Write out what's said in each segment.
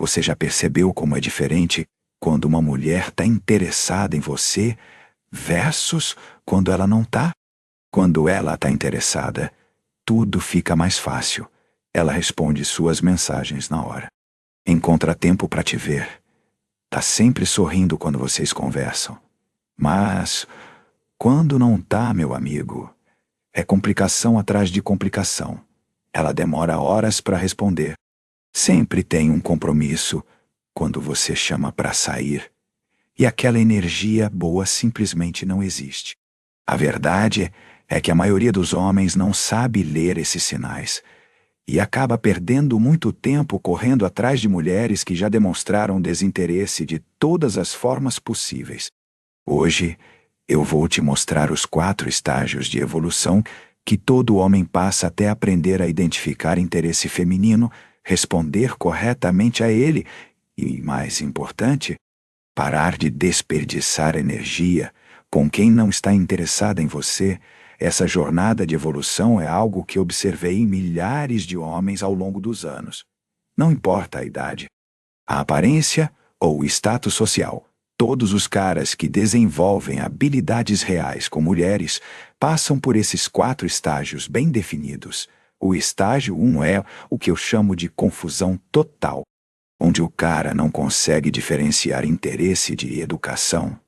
Você já percebeu como é diferente quando uma mulher está interessada em você versus quando ela não está? Quando ela está interessada, tudo fica mais fácil. Ela responde suas mensagens na hora. Encontra tempo para te ver. Tá sempre sorrindo quando vocês conversam. Mas, quando não tá, meu amigo, é complicação atrás de complicação. Ela demora horas para responder. Sempre tem um compromisso quando você chama para sair. E aquela energia boa simplesmente não existe. A verdade é que a maioria dos homens não sabe ler esses sinais e acaba perdendo muito tempo correndo atrás de mulheres que já demonstraram desinteresse de todas as formas possíveis. Hoje, eu vou te mostrar os 4 estágios de evolução que todo homem passa até aprender a identificar interesse feminino, responder corretamente a ele e, mais importante, parar de desperdiçar energia com quem não está interessada em você. Essa jornada de evolução é algo que observei em milhares de homens ao longo dos anos. Não importa a idade, a aparência ou o status social. Todos os caras que desenvolvem habilidades reais com mulheres passam por esses 4 estágios bem definidos. O estágio 1 é o que eu chamo de confusão total, onde o cara não consegue diferenciar interesse de educação.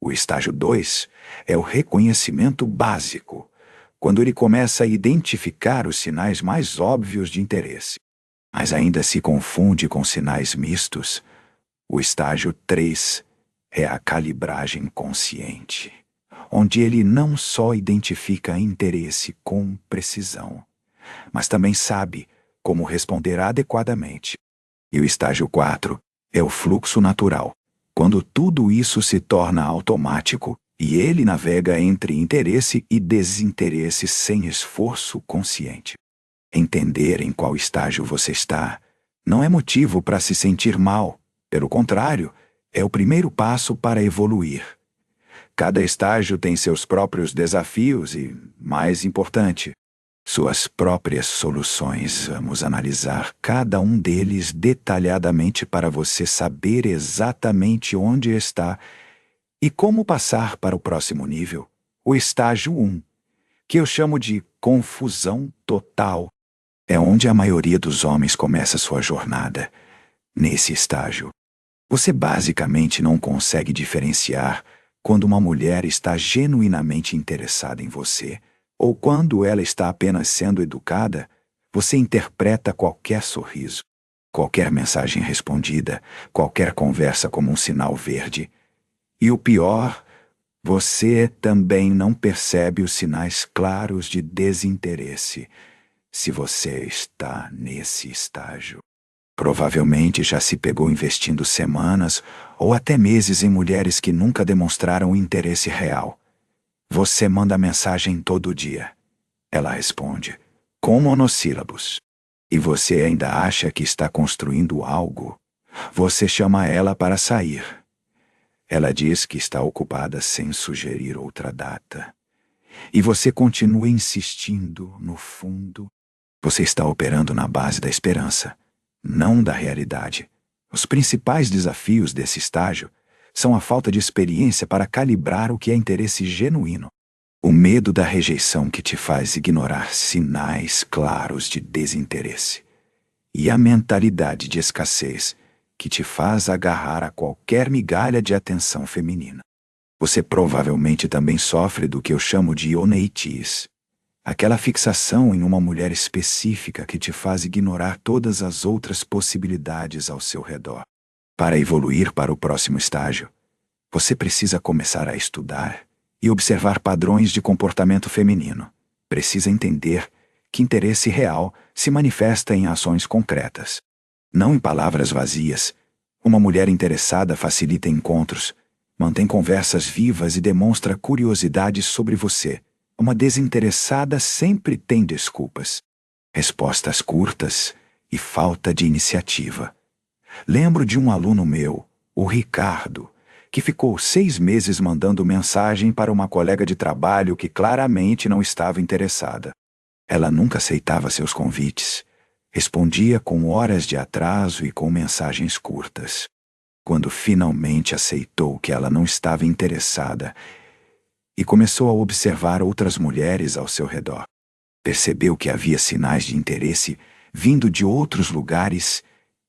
O estágio 2 é o reconhecimento básico, quando ele começa a identificar os sinais mais óbvios de interesse, mas ainda se confunde com sinais mistos. O estágio 3 é a calibragem consciente, onde ele não só identifica interesse com precisão, mas também sabe como responder adequadamente. E o estágio 4 é o fluxo natural, quando tudo isso se torna automático e ele navega entre interesse e desinteresse sem esforço consciente. Entender em qual estágio você está não é motivo para se sentir mal. Pelo contrário, é o primeiro passo para evoluir. Cada estágio tem seus próprios desafios e, mais importante, suas próprias soluções. Vamos analisar cada um deles detalhadamente para você saber exatamente onde está e como passar para o próximo nível, o estágio 1, que eu chamo de confusão total. É onde a maioria dos homens começa sua jornada. Nesse estágio, você basicamente não consegue diferenciar quando uma mulher está genuinamente interessada em você ou quando ela está apenas sendo educada. Você interpreta qualquer sorriso, qualquer mensagem respondida, qualquer conversa como um sinal verde. E o pior, você também não percebe os sinais claros de desinteresse. Se você está nesse estágio, provavelmente já se pegou investindo semanas ou até meses em mulheres que nunca demonstraram interesse real. Você manda mensagem todo dia. Ela responde, com monossílabos. E você ainda acha que está construindo algo. Você chama ela para sair. Ela diz que está ocupada sem sugerir outra data. E você continua insistindo, no fundo. Você está operando na base da esperança, não da realidade. Os principais desafios desse estágio são a falta de experiência para calibrar o que é interesse genuíno, o medo da rejeição que te faz ignorar sinais claros de desinteresse, e a mentalidade de escassez que te faz agarrar a qualquer migalha de atenção feminina. Você provavelmente também sofre do que eu chamo de oneitis, aquela fixação em uma mulher específica que te faz ignorar todas as outras possibilidades ao seu redor. Para evoluir para o próximo estágio, você precisa começar a estudar e observar padrões de comportamento feminino. Precisa entender que interesse real se manifesta em ações concretas, não em palavras vazias. Uma mulher interessada facilita encontros, mantém conversas vivas e demonstra curiosidade sobre você. Uma desinteressada sempre tem desculpas, respostas curtas e falta de iniciativa. Lembro de um aluno meu, o Ricardo, que ficou 6 meses mandando mensagem para uma colega de trabalho que claramente não estava interessada. Ela nunca aceitava seus convites. Respondia com horas de atraso e com mensagens curtas. Quando finalmente aceitou que ela não estava interessada e começou a observar outras mulheres ao seu redor, percebeu que havia sinais de interesse vindo de outros lugares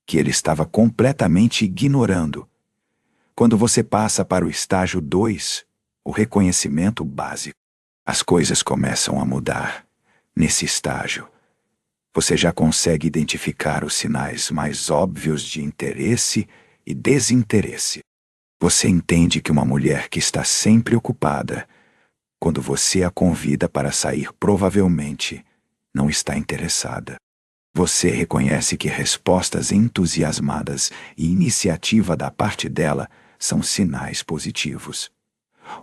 que ele estava completamente ignorando. Quando você passa para o estágio 2, o reconhecimento básico, as coisas começam a mudar. Nesse estágio, você já consegue identificar os sinais mais óbvios de interesse e desinteresse. Você entende que uma mulher que está sempre ocupada, quando você a convida para sair, provavelmente não está interessada. Você reconhece que respostas entusiasmadas e iniciativa da parte dela são sinais positivos.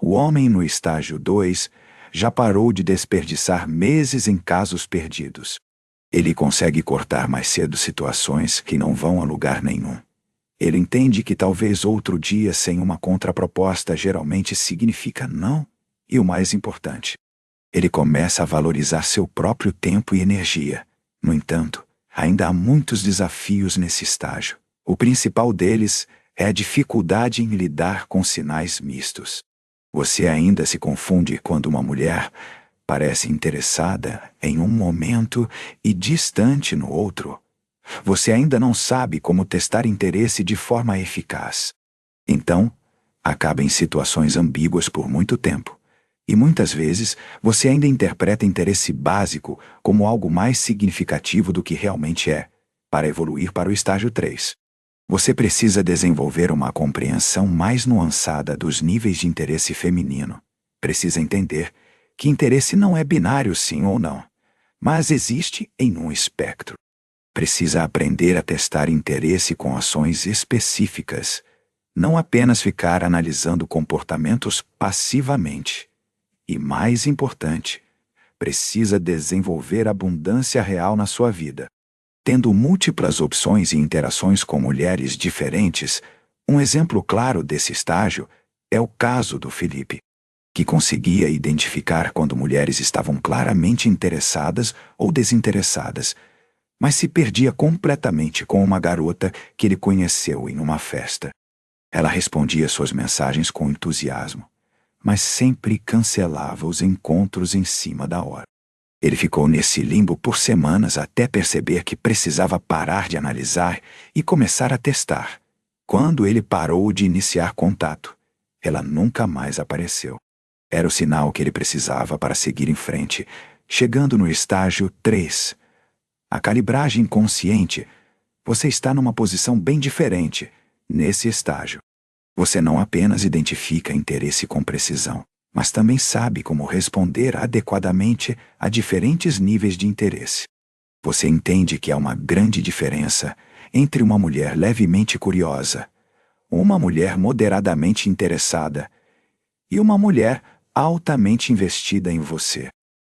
O homem no estágio 2 já parou de desperdiçar meses em casos perdidos. Ele consegue cortar mais cedo situações que não vão a lugar nenhum. Ele entende que talvez outro dia sem uma contraproposta geralmente significa não. E o mais importante, ele começa a valorizar seu próprio tempo e energia. No entanto, ainda há muitos desafios nesse estágio. O principal deles é a dificuldade em lidar com sinais mistos. Você ainda se confunde quando uma mulher parece interessada em um momento e distante no outro. Você ainda não sabe como testar interesse de forma eficaz. Então, acaba em situações ambíguas por muito tempo. E muitas vezes você ainda interpreta interesse básico como algo mais significativo do que realmente é, para evoluir para o estágio 3. Você precisa desenvolver uma compreensão mais nuançada dos níveis de interesse feminino. Precisa entender que interesse não é binário sim ou não, mas existe em um espectro. Precisa aprender a testar interesse com ações específicas, não apenas ficar analisando comportamentos passivamente. E mais importante, precisa desenvolver abundância real na sua vida. Tendo múltiplas opções e interações com mulheres diferentes, um exemplo claro desse estágio é o caso do Felipe, que conseguia identificar quando mulheres estavam claramente interessadas ou desinteressadas, mas se perdia completamente com uma garota que ele conheceu em uma festa. Ela respondia suas mensagens com entusiasmo, mas sempre cancelava os encontros em cima da hora. Ele ficou nesse limbo por semanas até perceber que precisava parar de analisar e começar a testar. Quando ele parou de iniciar contato, ela nunca mais apareceu. Era o sinal que ele precisava para seguir em frente, chegando no estágio 3. A calibragem consciente. Você está numa posição bem diferente nesse estágio. Você não apenas identifica interesse com precisão, mas também sabe como responder adequadamente a diferentes níveis de interesse. Você entende que há uma grande diferença entre uma mulher levemente curiosa, uma mulher moderadamente interessada e uma mulher altamente investida em você.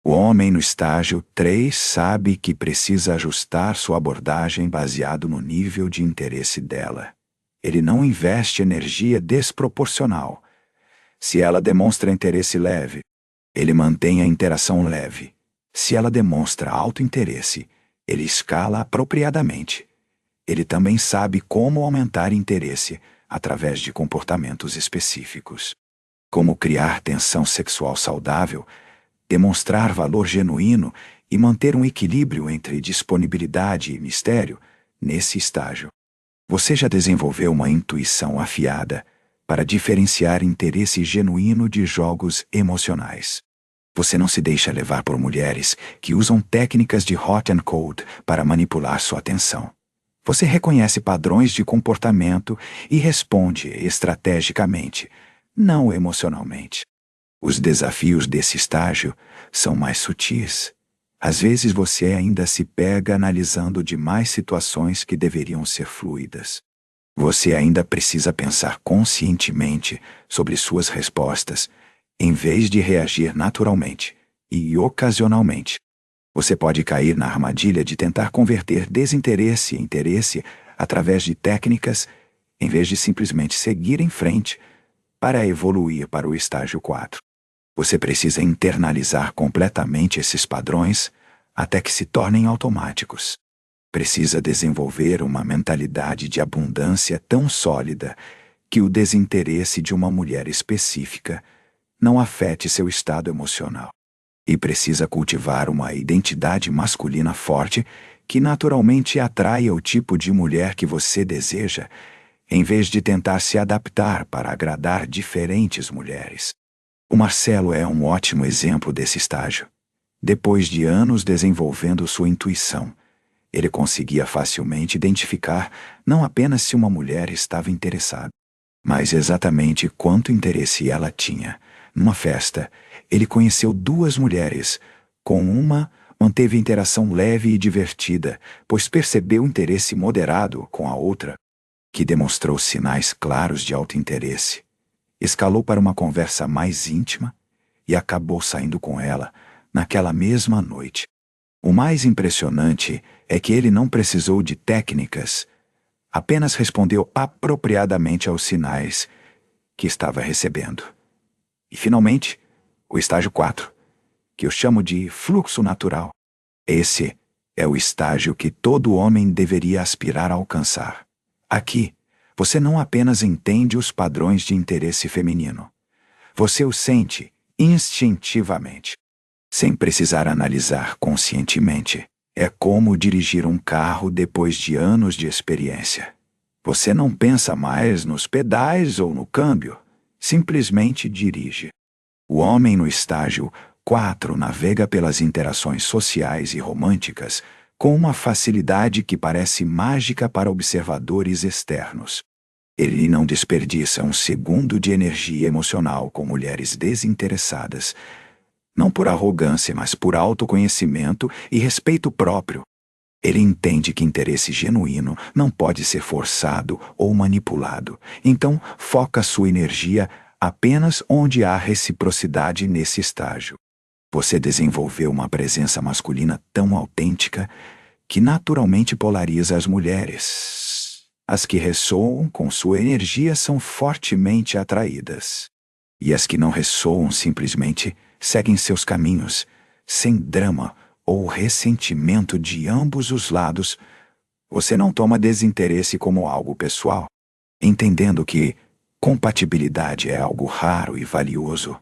O homem no estágio 3 sabe que precisa ajustar sua abordagem baseado no nível de interesse dela. Ele não investe energia desproporcional. Se ela demonstra interesse leve, ele mantém a interação leve. Se ela demonstra alto interesse, ele escala apropriadamente. Ele também sabe como aumentar interesse através de comportamentos específicos. Como criar tensão sexual saudável, demonstrar valor genuíno e manter um equilíbrio entre disponibilidade e mistério nesse estágio. Você já desenvolveu uma intuição afiada para diferenciar interesse genuíno de jogos emocionais. Você não se deixa levar por mulheres que usam técnicas de hot and cold para manipular sua atenção. Você reconhece padrões de comportamento e responde estrategicamente, não emocionalmente. Os desafios desse estágio são mais sutis. Às vezes você ainda se pega analisando demais situações que deveriam ser fluidas. Você ainda precisa pensar conscientemente sobre suas respostas, em vez de reagir naturalmente e ocasionalmente. Você pode cair na armadilha de tentar converter desinteresse em interesse através de técnicas, em vez de simplesmente seguir em frente para evoluir para o estágio 4. Você precisa internalizar completamente esses padrões até que se tornem automáticos. Precisa desenvolver uma mentalidade de abundância tão sólida que o desinteresse de uma mulher específica não afete seu estado emocional. E precisa cultivar uma identidade masculina forte que naturalmente atraia o tipo de mulher que você deseja, em vez de tentar se adaptar para agradar diferentes mulheres. O Marcelo é um ótimo exemplo desse estágio. Depois de anos desenvolvendo sua intuição, ele conseguia facilmente identificar não apenas se uma mulher estava interessada, mas exatamente quanto interesse ela tinha. Numa festa, ele conheceu duas mulheres. Com uma, manteve interação leve e divertida, pois percebeu interesse moderado com a outra, que demonstrou sinais claros de autointeresse. Escalou para uma conversa mais íntima e acabou saindo com ela naquela mesma noite. O mais impressionante é que ele não precisou de técnicas, apenas respondeu apropriadamente aos sinais que estava recebendo. E, finalmente, o estágio 4, que eu chamo de fluxo natural. Esse é o estágio que todo homem deveria aspirar a alcançar. Aqui, você não apenas entende os padrões de interesse feminino. Você os sente instintivamente, sem precisar analisar conscientemente. É como dirigir um carro depois de anos de experiência. Você não pensa mais nos pedais ou no câmbio, simplesmente dirige. O homem no estágio 4 navega pelas interações sociais e românticas com uma facilidade que parece mágica para observadores externos. Ele não desperdiça um segundo de energia emocional com mulheres desinteressadas, não por arrogância, mas por autoconhecimento e respeito próprio. Ele entende que interesse genuíno não pode ser forçado ou manipulado, então foca sua energia apenas onde há reciprocidade nesse estágio. Você desenvolveu uma presença masculina tão autêntica que naturalmente polariza as mulheres. As que ressoam com sua energia são fortemente atraídas. E as que não ressoam simplesmente seguem seus caminhos, sem drama ou ressentimento de ambos os lados. Você não toma desinteresse como algo pessoal, entendendo que compatibilidade é algo raro e valioso.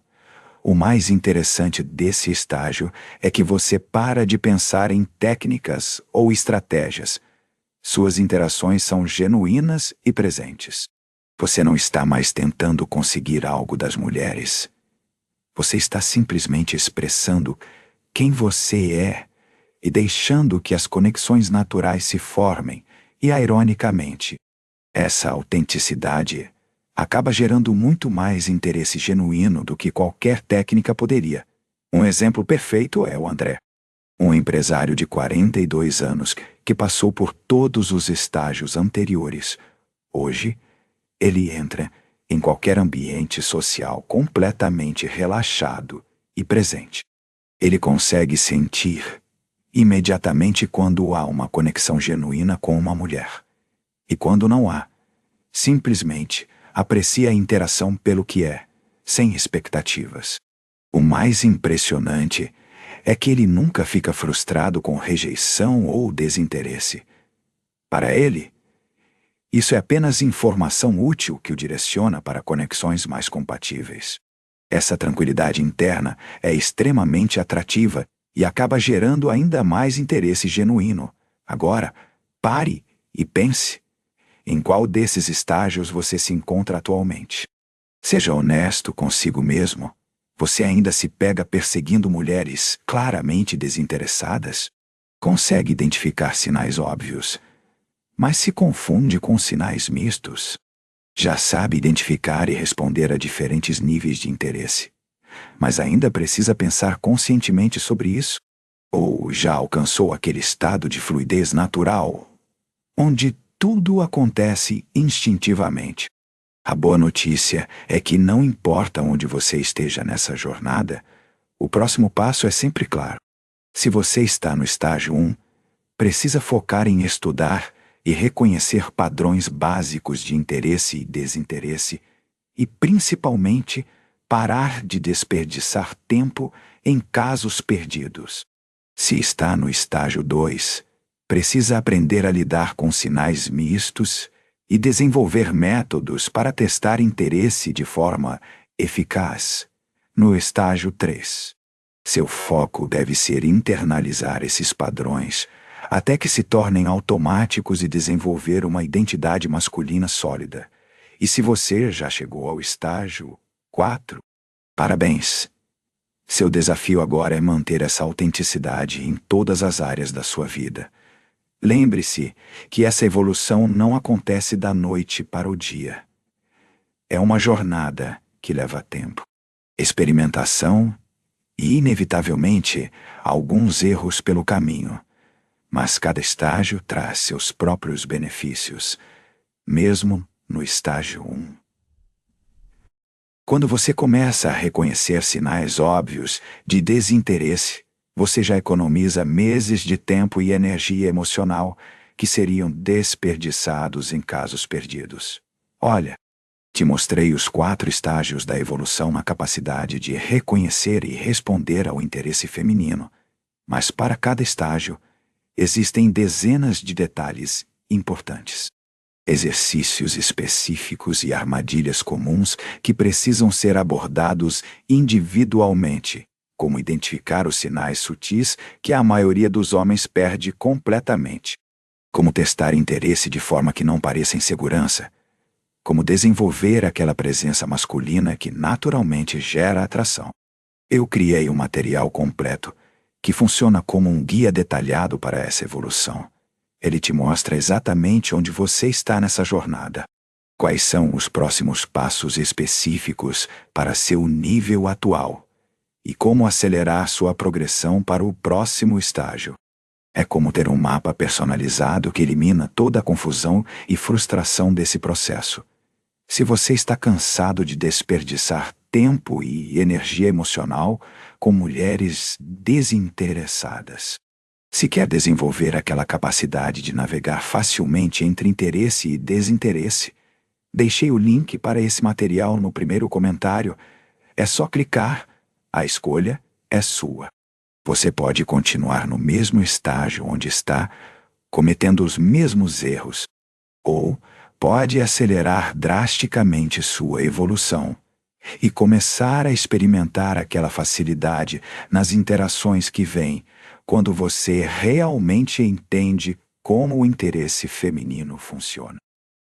O mais interessante desse estágio é que você para de pensar em técnicas ou estratégias. Suas interações são genuínas e presentes. Você não está mais tentando conseguir algo das mulheres. Você está simplesmente expressando quem você é e deixando que as conexões naturais se formem, e, ironicamente, essa autenticidade acaba gerando muito mais interesse genuíno do que qualquer técnica poderia. Um exemplo perfeito é o André, um empresário de 42 anos que passou por todos os estágios anteriores. Hoje, ele entra em qualquer ambiente social completamente relaxado e presente. Ele consegue sentir imediatamente quando há uma conexão genuína com uma mulher. E quando não há, simplesmente aprecia a interação pelo que é, sem expectativas. O mais impressionante é que ele nunca fica frustrado com rejeição ou desinteresse. Para ele, isso é apenas informação útil que o direciona para conexões mais compatíveis. Essa tranquilidade interna é extremamente atrativa e acaba gerando ainda mais interesse genuíno. Agora, pare e pense. Em qual desses estágios você se encontra atualmente? Seja honesto consigo mesmo. Você ainda se pega perseguindo mulheres claramente desinteressadas? Consegue identificar sinais óbvios, mas se confunde com sinais mistos? Já sabe identificar e responder a diferentes níveis de interesse, mas ainda precisa pensar conscientemente sobre isso? Ou já alcançou aquele estado de fluidez natural, onde tudo acontece instintivamente? A boa notícia é que não importa onde você esteja nessa jornada, o próximo passo é sempre claro. Se você está no estágio 1, precisa focar em estudar e reconhecer padrões básicos de interesse e desinteresse e, principalmente, parar de desperdiçar tempo em casos perdidos. Se está no estágio 2, precisa aprender a lidar com sinais mistos e desenvolver métodos para testar interesse de forma eficaz. No estágio 3, seu foco deve ser internalizar esses padrões até que se tornem automáticos e desenvolver uma identidade masculina sólida. E se você já chegou ao estágio 4, parabéns! Seu desafio agora é manter essa autenticidade em todas as áreas da sua vida. Lembre-se que essa evolução não acontece da noite para o dia. É uma jornada que leva tempo, experimentação e, inevitavelmente, alguns erros pelo caminho. Mas cada estágio traz seus próprios benefícios, mesmo no estágio 1. Quando você começa a reconhecer sinais óbvios de desinteresse, você já economiza meses de tempo e energia emocional que seriam desperdiçados em casos perdidos. Olha, te mostrei os 4 estágios da evolução na capacidade de reconhecer e responder ao interesse feminino, mas para cada estágio, existem dezenas de detalhes importantes. Exercícios específicos e armadilhas comuns que precisam ser abordados individualmente, como identificar os sinais sutis que a maioria dos homens perde completamente, como testar interesse de forma que não pareça insegurança, como desenvolver aquela presença masculina que naturalmente gera atração. Eu criei um material completo que funciona como um guia detalhado para essa evolução. Ele te mostra exatamente onde você está nessa jornada. Quais são os próximos passos específicos para seu nível atual e como acelerar sua progressão para o próximo estágio. É como ter um mapa personalizado que elimina toda a confusão e frustração desse processo. Se você está cansado de desperdiçar tempo e energia emocional com mulheres desinteressadas, se quer desenvolver aquela capacidade de navegar facilmente entre interesse e desinteresse, deixei o link para esse material no primeiro comentário. É só clicar, a escolha é sua. Você pode continuar no mesmo estágio onde está, cometendo os mesmos erros, ou pode acelerar drasticamente sua evolução e começar a experimentar aquela facilidade nas interações que vêm quando você realmente entende como o interesse feminino funciona.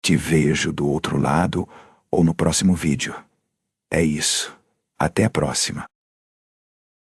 Te vejo do outro lado ou no próximo vídeo. É isso. Até a próxima.